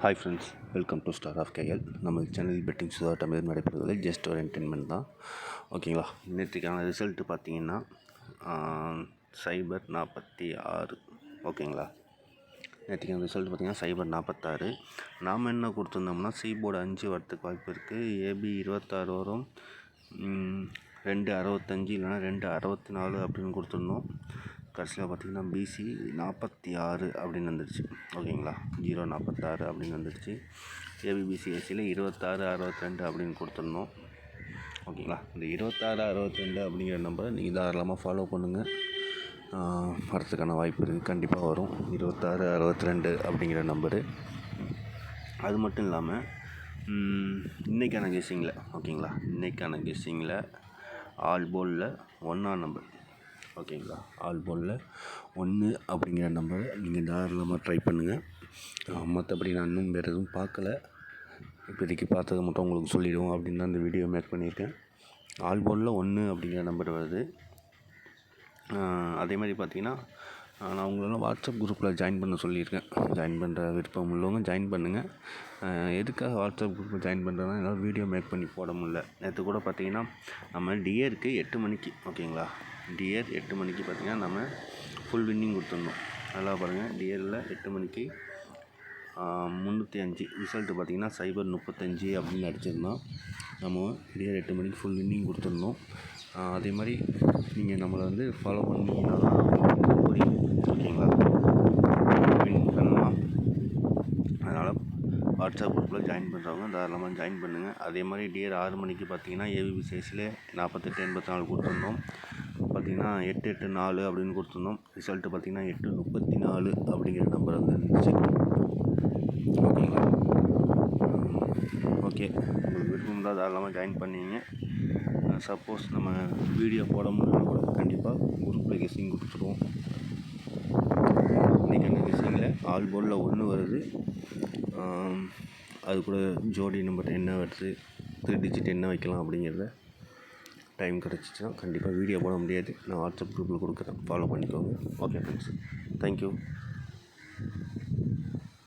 Hi friends, welcome to Star of KL. நம்ம channel betting சுதாட்டம் எதுவும் நடைபெறுவதில்லை, ஜஸ்ட் ஒரு என்டர்டைன்மெண்ட் தான். ஓகேங்களா. நேற்றுக்கான ரிசல்ட்டு பார்த்தீங்கன்னா 046. ஓகேங்களா. நேற்றுக்கான ரிசல்ட் பார்த்திங்கன்னா 046. நாம் என்ன கொடுத்துருந்தோம்னா சி போர்டு 5 வரத்துக்கு வாய்ப்பு இருக்குது, ஏபி 26 வரும், 265 இல்லைனா 264 அப்படின்னு கொடுத்துருந்தோம். கடைசியில் பார்த்திங்கன்னா பிசி 46 அப்படின்னு வந்துடுச்சு. ஓகேங்களா. 046 அப்படின்னு வந்துடுச்சு. ஏபிபிசி ஏசியில் 26 62 அப்படின்னு கொடுத்துருந்தோம். ஓகேங்களா. இந்த 26 62 அப்படிங்கிற நம்பரை நீங்கள் தாராளமாக ஃபாலோ பண்ணுங்கள். வரத்துக்கான வாய்ப்பு இருக்குது, கண்டிப்பாக வரும் 26 62 அப்படிங்கிற நம்பரு. அது மட்டும் இல்லாமல் இன்றைக்கான கெஸ்ஸிங்கில், ஓகேங்களா, இன்றைக்கான கெஸ்ஸிங்கில் ஆல் போலில் 1ஆம் நம்பர், ஓகேங்களா, ஆல் போலில் 1 அப்படிங்கிற நம்பரை நீங்கள் தாராளமாக ட்ரை பண்ணுங்கள். மற்றபடி நான் இன்னும் வேறு எதுவும் பார்க்கல, இப்போதைக்கு பார்த்ததை மட்டும் உங்களுக்கு சொல்லிவிடுவோம் அப்படின்னு தான் இந்த வீடியோ மேக் பண்ணியிருக்கேன். ஆல் போலில் 1 அப்படிங்கிற நம்பர் வருது. அதே மாதிரி பார்த்திங்கன்னா நான் உங்களெல்லாம் வாட்ஸ்அப் குரூப்பில் ஜாயின் பண்ண சொல்லியிருக்கேன். ஜாயின் பண்ணுற விருப்பம் உள்ளவங்க ஜாயின் பண்ணுங்கள். எதுக்காக வாட்ஸ்அப் குரூப்பில் ஜாயின் பண்ணுறதுனா என்னால் வீடியோ மேக் பண்ணி போட முடியல. நேற்று கூட பார்த்திங்கன்னா நம்ம டிஏருக்கு 8 மணிக்கு, ஓகேங்களா, டிஏர் 8 மணிக்கு பார்த்திங்கன்னா நம்ம ஃபுல் வின்னிங் கொடுத்துருந்தோம். நல்லா பாருங்கள், டிஏரில் 8 மணிக்கு 305 ரிசல்ட்டு பார்த்திங்கன்னா 035 அப்படின்னு அடிச்சிருந்தோம். நம்ம டிஏர் 8 மணிக்கு ஃபுல் வின்னிங் கொடுத்துருந்தோம். அதே மாதிரி நீங்கள் நம்மளை வந்து ஃபாலோ பண்ணிங்கன்னா தான் புரியும், ஓகேங்களா, வின் பண்ணலாம். அதனால் வாட்ஸ்அப் குரூப்பில் ஜாயின் பண்ணுறவங்க தாராளமாக ஜாயின் பண்ணுங்கள். அதே மாதிரி டிஏர் 6 மணிக்கு பார்த்தீங்கன்னா ஏபிபி சைஸில் 48 84 கொடுத்துருந்தோம். பார்த்திங்கன்னா 884 அப்படின்னு கொடுத்துருந்தோம். ரிசல்ட்டு பார்த்திங்கன்னா 834 அப்படிங்கிற நம்பர் வந்துருந்துச்சு. ஓகேங்களா. ஓகே, உங்களுக்கு விருப்பம் தான் தாராளமாக ஜாயின் பண்ணிங்க. சப்போஸ் நம்ம வீடியோ போட முடியல கூட கண்டிப்பாக குரூப்பில் கெஸ்ஸிங் கொடுத்துருவோம். இன்றைக்கான கெஸ்ஸிங்கில் ஆல் போர்டில் 1 வருது. அது கூட ஜோடி நம்பர் என்ன வருது, 3 டிஜிட் என்ன வைக்கலாம் அப்படிங்கிறத டைம் கிடச்சிச்சின்னா கண்டிப்பாக வீடியோ போட முடியாது. நான் வாட்ஸ்அப் குரூப்பில் கொடுக்குறேன், ஃபாலோ பண்ணிக்கோங்க. Okay friends, thank you.